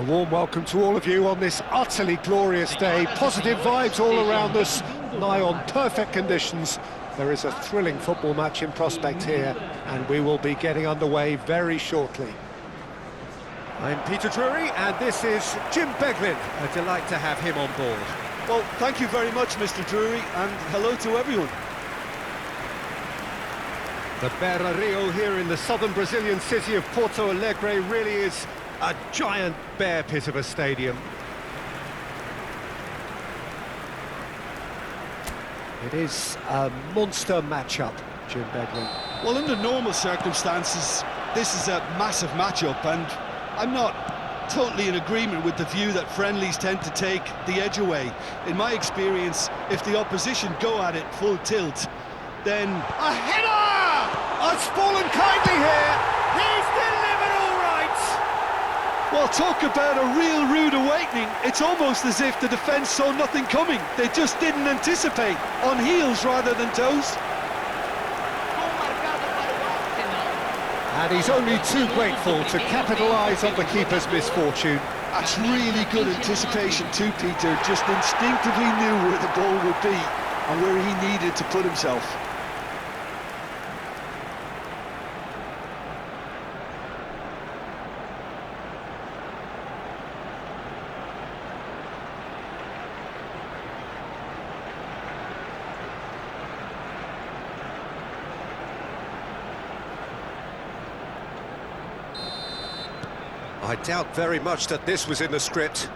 A warm welcome to all of you on this utterly glorious day. Positive vibes all around us, nigh on perfect conditions. There is a thrilling football match in prospect here, and we will be getting underway very shortly. I'm Peter Drury, and this is Jim Beglin. A delight to have him on board. Well, thank you very much, Mr. Drury, and hello to everyone. The Beira Rio here in the southern Brazilian city of Porto Alegre really is a giant bear pit of a stadium. It is a monster matchup, Jim Beglin. Well, under normal circumstances, this is a massive matchup, and I'm not totally in agreement with the view that friendlies tend to take the edge away. In my experience, if the opposition go at it full tilt, then... A header! It's fallen kindly here! He's delivered all right! Well, talk about a real rude awakening. It's almost as if the defence saw nothing coming. They just didn't anticipate, on heels rather than toes. And he's only too grateful to capitalise on the keeper's misfortune. That's really good anticipation too, Peter. Just instinctively knew where the ball would be and where he needed to put himself. I doubt very much that this was in the script.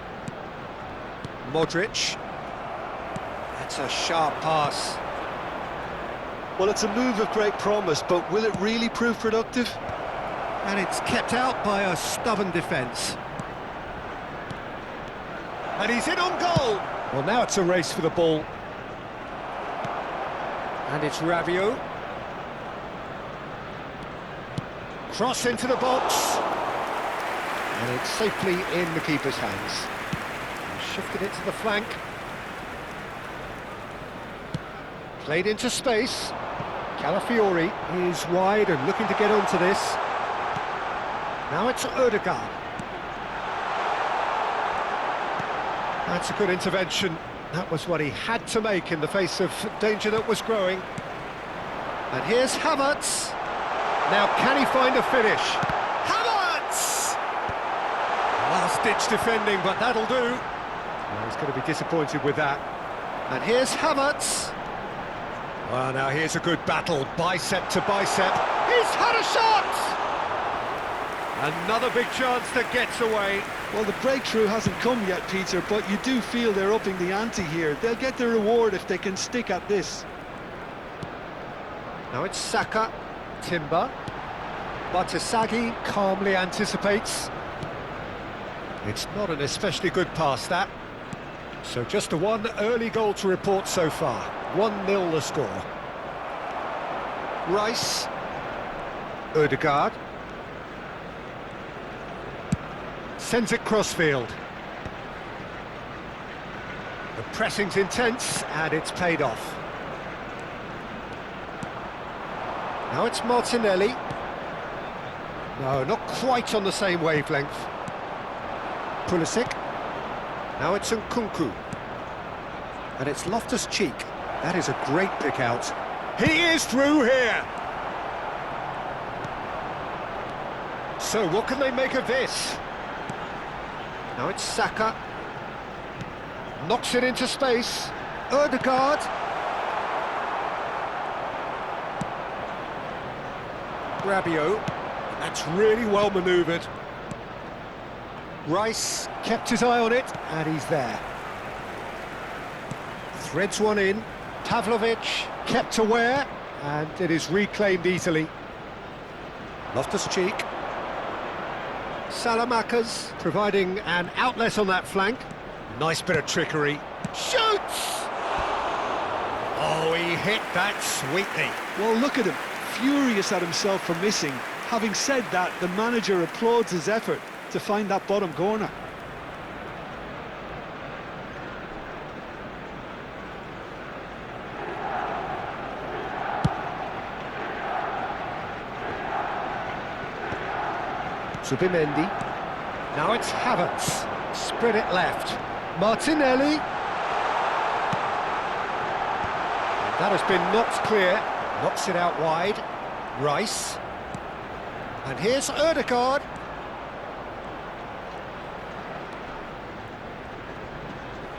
Modric. That's a sharp pass. Well, it's a move of great promise, but will it really prove productive? And it's kept out by a stubborn defence. And he's in on goal! Well, now it's a race for the ball. And it's Rabiot. Cross into the box. And it's safely in the keeper's hands. He's shifted it to the flank. Played into space. Calafiori is wide and looking to get onto this. Now it's Odegaard. That's a good intervention. That was what he had to make in the face of danger that was growing. And here's Havertz. Now can he find a finish? Last-ditch defending, but that'll do. Well, he's going to be disappointed with that. And here's Havertz. Well, now here's a good battle, bicep to bicep. He's had a shot! Another big chance that gets away. Well, the breakthrough hasn't come yet, Peter, but you do feel they're upping the ante here. They'll get their reward if they can stick at this. Now it's Saka, Timber. Batasagi calmly anticipates. It's not an especially good pass, that. So just a one early goal to report so far. 1-0 the score. Rice. Odegaard. Sends it crossfield. The pressing's intense, and it's paid off. Now it's Martinelli. No, not quite on the same wavelength. Pulisic. Now it's Nkunku. And it's Loftus-Cheek. That is a great pick out. He is through here! So what can they make of this? Now it's Saka. Knocks it into space. Odegaard. Rabiot. That's really well manoeuvred. Rice kept his eye on it, and he's there. Threads one in. Pavlovic kept aware, and it is reclaimed easily. Loftus-Cheek. Salamakers providing an outlet on that flank. Nice bit of trickery. Shoots! Oh, he hit that sweetly. Well, look at him, furious at himself for missing. Having said that, the manager applauds his effort to find that bottom corner. Zubimendi. Now it's Havertz. Spread it left. Martinelli. And that has been knocked clear. Knocks it out wide. Rice. And here's Ødegaard.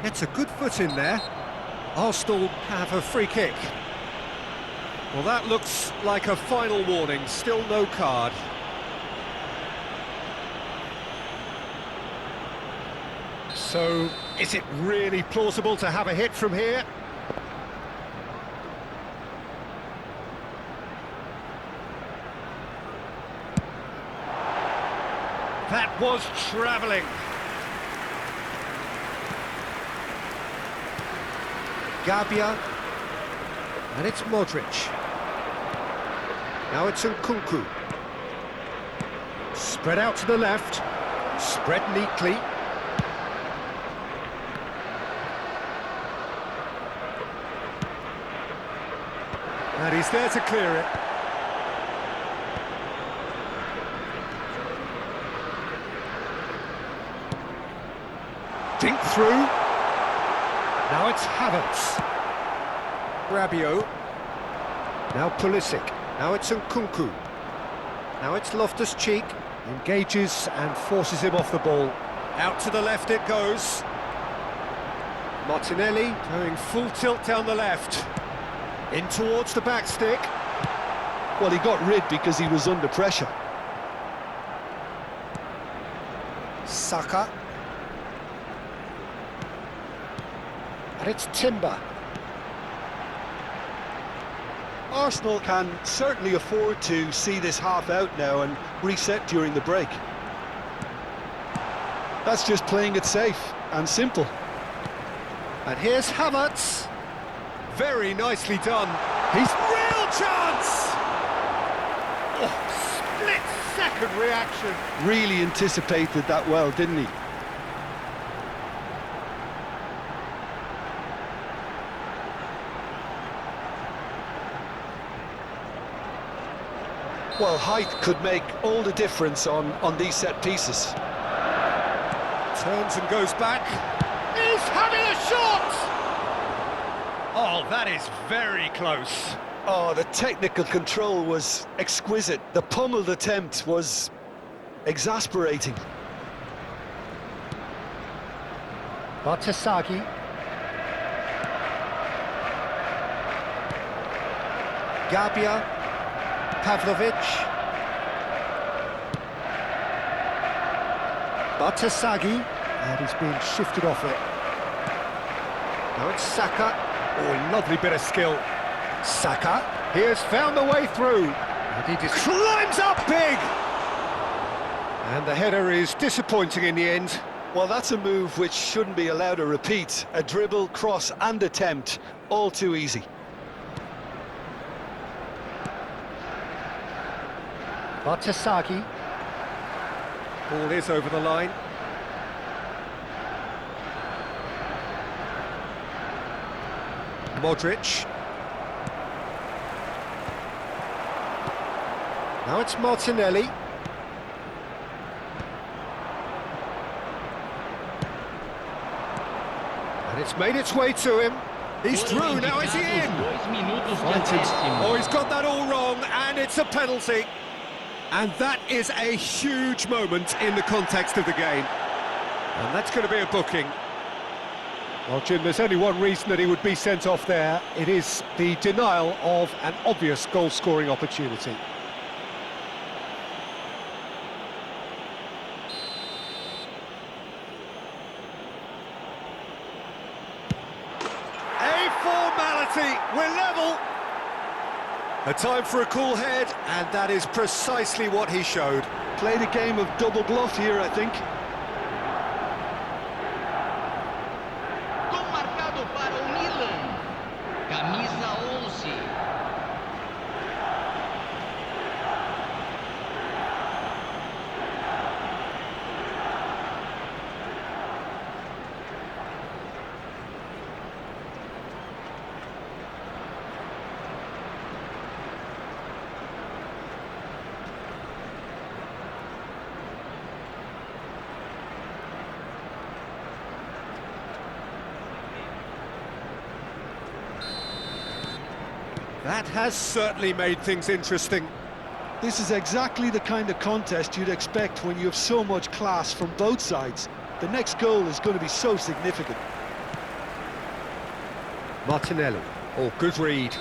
It's a good foot in there. Arsenal have a free kick. Well, that looks like a final warning. Still no card. So, is it really plausible to have a hit from here? That was travelling. Gabia. And it's Modric. Now it's Nkunku. Spread out to the left. Spread neatly. And he's there to clear it. Dink through. Now it's Havertz. Rabiot. Now Pulisic. Now it's Nkunku. Now it's Loftus-Cheek. Engages and forces him off the ball. Out to the left it goes. Martinelli going full tilt down the left. In towards the back stick. Well, he got rid because he was under pressure. Saka. And it's Timber. Arsenal can certainly afford to see this half out now and reset during the break. That's just playing it safe and simple. And here's Havertz. Very nicely done. He's real chance! Oh, split-second reaction. Really anticipated that well, didn't he? Well, height could make all the difference on these set pieces. Turns and goes back. He's having a shot! Oh, that is very close. Oh, the technical control was exquisite. The pummeled attempt was exasperating. Bartasagi. Gabia. Pavlovic. Bartasagi. And he's being shifted off it. Now it's Saka. Oh, lovely bit of skill. Saka. He has found the way through. And he just climbs up big. And the header is disappointing in the end. Well, that's a move which shouldn't be allowed to repeat. A dribble, cross and attempt, all too easy. Bartasagi. Ball is over the line. Modric. Now it's Martinelli. And it's made its way to him. He's through, now is he in? Oh, he's got that all wrong, and it's a penalty. And that is a huge moment in the context of the game. And that's going to be a booking. Well, Jim, there's only one reason that he would be sent off there. It is the denial of an obvious goal-scoring opportunity. A formality, we're level. A time for a cool head, and that is precisely what he showed. Played a game of double bluff here, I think. Marcado para o Milan, camisa 11. That has certainly made things interesting. This is exactly the kind of contest you'd expect when you have so much class from both sides. The next goal is going to be so significant. Martinelli, oh, good read.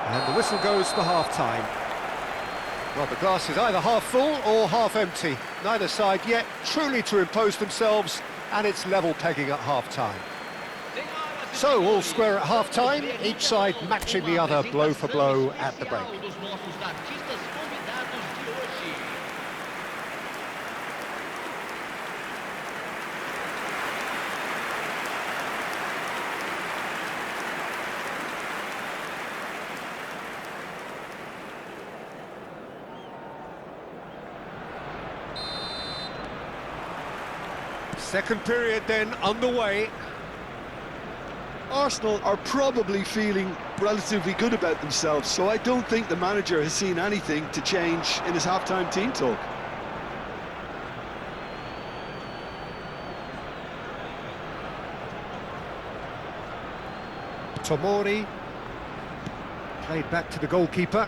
And the whistle goes for half-time. Well, the glass is either half full or half empty. Neither side yet truly to impose themselves, and it's level pegging at half-time. So, all square at half-time, each side matching the other blow for blow at the break. Second period then underway. Arsenal are probably feeling relatively good about themselves, so I don't think the manager has seen anything to change in his half-time team talk. Tomori, played back to the goalkeeper.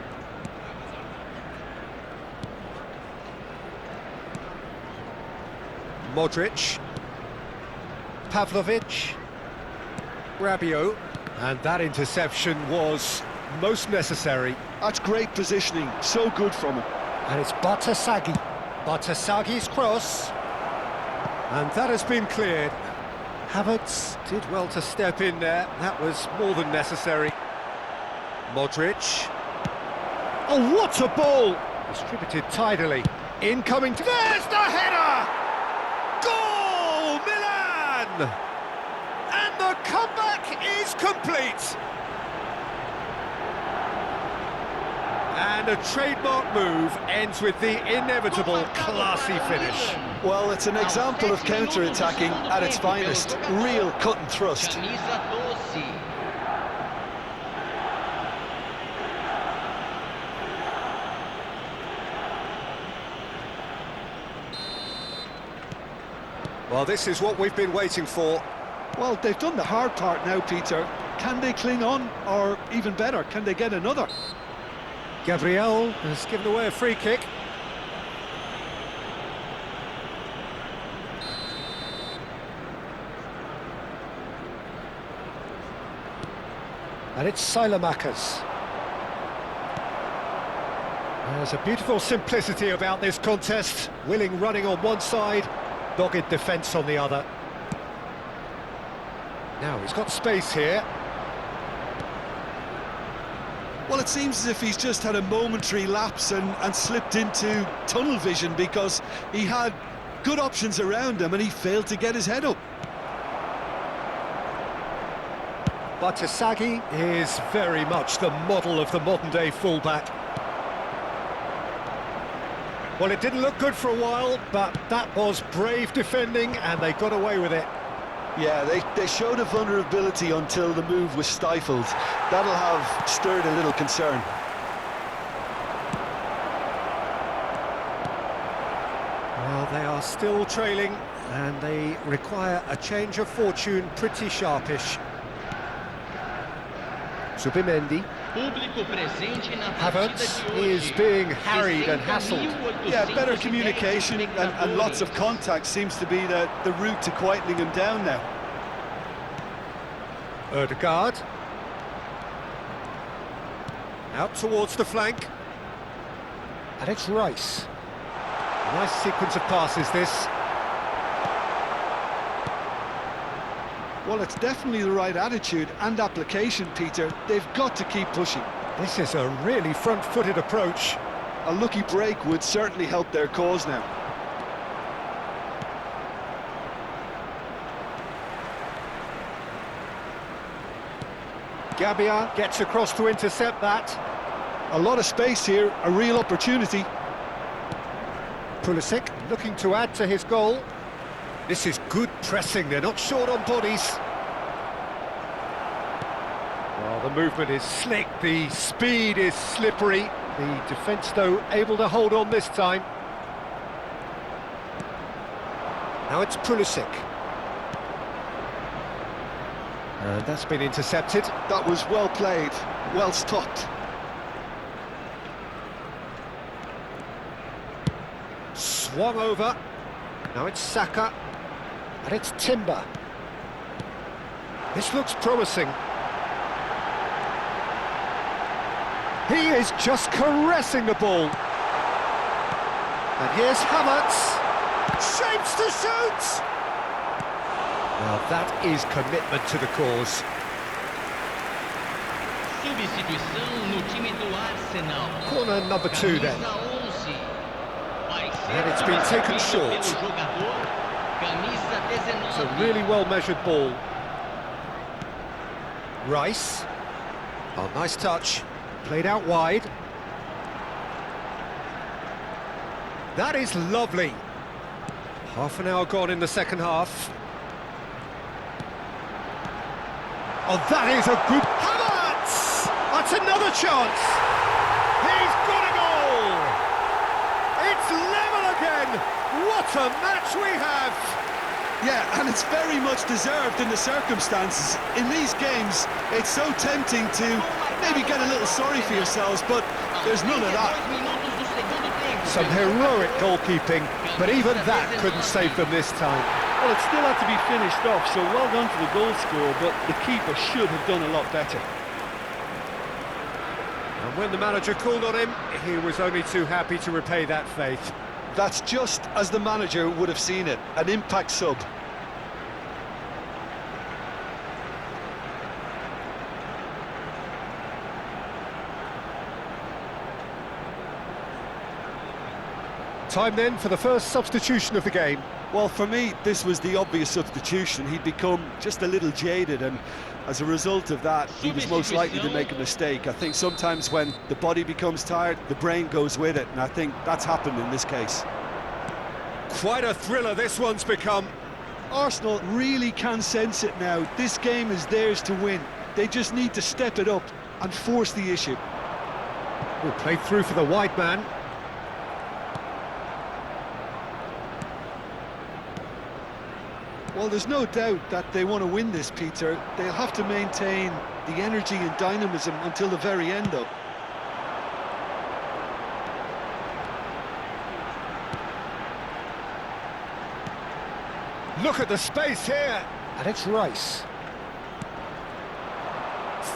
Modric, Pavlovic, Rabiot, and that interception was most necessary. That's great positioning, so good from him. And it's Batasagi. Batasagi's cross. And that has been cleared. Havertz did well to step in there. That was more than necessary. Modric. Oh, what a ball! Distributed tidily. Incoming. There's the header! Goal! Milan! And the comeback is complete. And a trademark move ends with the inevitable classy finish. Well, it's an example of counter-attacking at its finest. Real cut and thrust. Well, this is what we've been waiting for. Well, they've done the hard part now, Peter. Can they cling on, or even better, can they get another? Gabriel has given away a free kick. And it's Silamakers. There's a beautiful simplicity about this contest. Willing running on one side, dogged defence on the other. Now he's got space here. Well, it seems as if he's just had a momentary lapse and slipped into tunnel vision, because he had good options around him and he failed to get his head up. Batasagi is very much the model of the modern-day fullback. Well, it didn't look good for a while, but that was brave defending and they got away with it. Yeah, they showed a vulnerability until the move was stifled. That'll have stirred a little concern. Well, they are still trailing and they require a change of fortune pretty sharpish. Zubimendi. Havertz is being harried and hassled. Yeah, better communication and lots of contact seems to be the route to quietening him down now. Ødegaard. Out towards the flank. And it's Rice. Nice sequence of passes, this. Well, it's definitely the right attitude and application, Peter. They've got to keep pushing. This is a really front-footed approach. A lucky break would certainly help their cause now. Gabbia gets across to intercept that. A lot of space here, a real opportunity. Pulisic looking to add to his goal. This is good pressing, they're not short on bodies. Well, the movement is slick, the speed is slippery. The defence, though, able to hold on this time. Now it's Pulisic. And that's been intercepted. That was well played, well stopped. Swung over. Now it's Saka. And it's Timber. This looks promising. He is just caressing the ball. And here's Havertz. Shapes to shoot! Well, that is commitment to the cause. Substituição no time do Arsenal. Corner number 2 then. Camisa 11. Vai ser And it's been taken short. pelo jogador. Camisa 19. It's a really well-measured ball. Rice. Oh, nice touch. Played out wide. That is lovely. Half an hour gone in the second half. Oh, that is a good... Havertz! That's another chance! He's got a goal! It's level again! What a match we have! Yeah, and it's very much deserved in the circumstances. In these games, it's so tempting to maybe get a little sorry for yourselves, but there's none of that. Some heroic goalkeeping, but even that couldn't save them this time. Well, it still had to be finished off, so well done to the goal scorer, but the keeper should have done a lot better. And when the manager called on him, he was only too happy to repay that faith. That's just as the manager would have seen it, an impact sub. Time then for the first substitution of the game. Well, for me, this was the obvious substitution. He'd become just a little jaded, and as a result of that, he was most likely to make a mistake. I think sometimes when the body becomes tired, the brain goes with it, and I think that's happened in this case. Quite a thriller this one's become. Arsenal really can sense it now. This game is theirs to win. They just need to step it up and force the issue. Well, played through for the wide man. Well, there's no doubt that they want to win this, Peter. They'll have to maintain the energy and dynamism until the very end, though. Look at the space here. And it's Rice.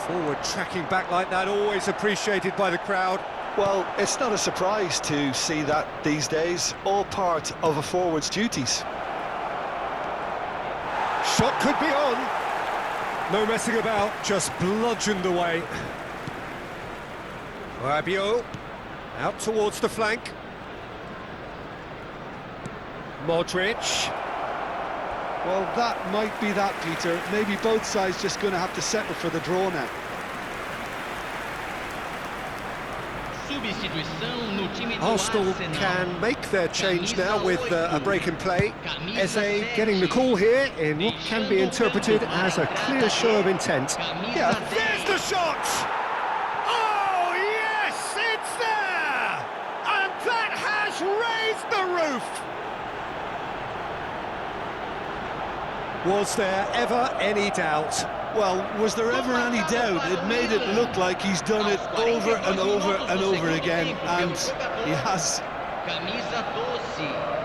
Forward tracking back like that, always appreciated by the crowd. Well, it's not a surprise to see that these days, all part of a forward's duties. Shot could be on. No messing about, just bludgeoned away. Rabiot out towards the flank. Modric. Well, that might be that, Peter. Maybe both sides just going to have to settle for the draw now. Substituição no time do Arsenal Arsenal. can make their change now with a break in play. Eze getting the call here in what can be interpreted as a clear show of intent. Yeah, There's the shot! Oh, yes, it's there! And that has raised the roof! Was there ever any doubt? well, was there ever any doubt? It made it look like he's done it over and over and over again, and he has. Camisa 12.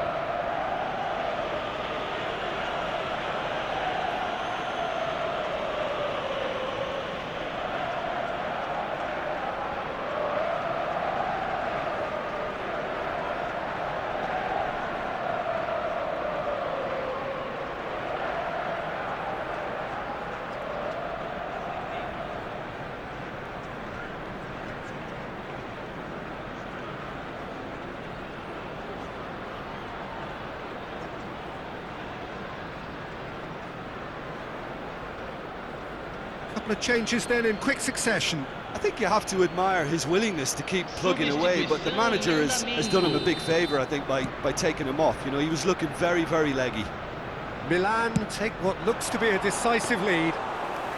Couple of changes then in quick succession. I think you have to admire his willingness to keep plugging away, but the manager has done him a big favour, I think, by taking him off. You know, he was looking very, very leggy. Milan take what looks to be a decisive lead.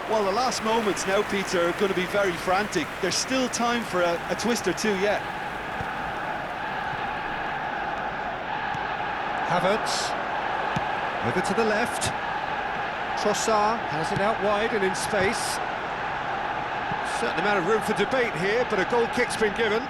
Well, the last moments now, Peter, are going to be very frantic. There's still time for a twist or two yet. Havertz. Over to the left. Trossard has it out wide and in space. Certain amount of room for debate here, but a goal kick's been given.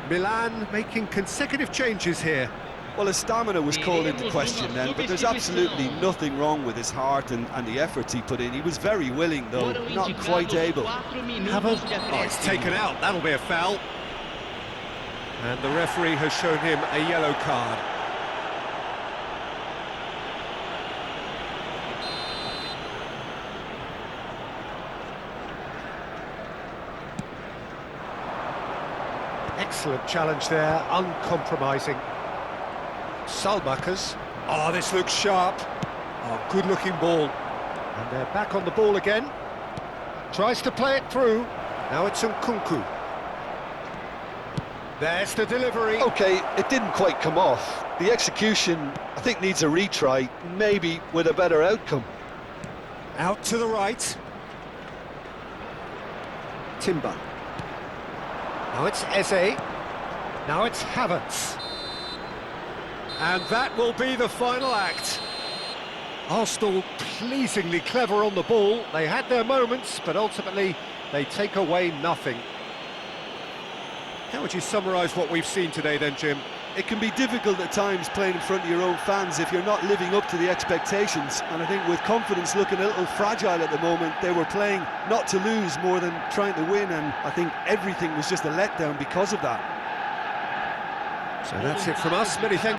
Milan making consecutive changes here. Well, his stamina was called into question then, but there's absolutely nothing wrong with his heart and the efforts he put in. He was very willing, though, not quite able. Haven't. Oh, it's taken out. That'll be a foul. And the referee has shown him a yellow card. Excellent challenge there, uncompromising. Salmakers. Oh, this looks sharp. Oh, good-looking ball. And they're back on the ball again. Tries to play it through. Now it's Nkunku. There's the delivery. OK, it didn't quite come off. The execution, I think, needs a retry, maybe with a better outcome. Out to the right. Timber. Now it's Eze. Now it's Havertz. And that will be the final act. Arsenal pleasingly clever on the ball. They had their moments, but ultimately they take away nothing. How would you summarise what we've seen today then, Jim? It can be difficult at times playing in front of your own fans if you're not living up to the expectations, and I think with confidence looking a little fragile at the moment, they were playing not to lose more than trying to win, and I think everything was just a letdown because of that. So that's it from us. Many thanks.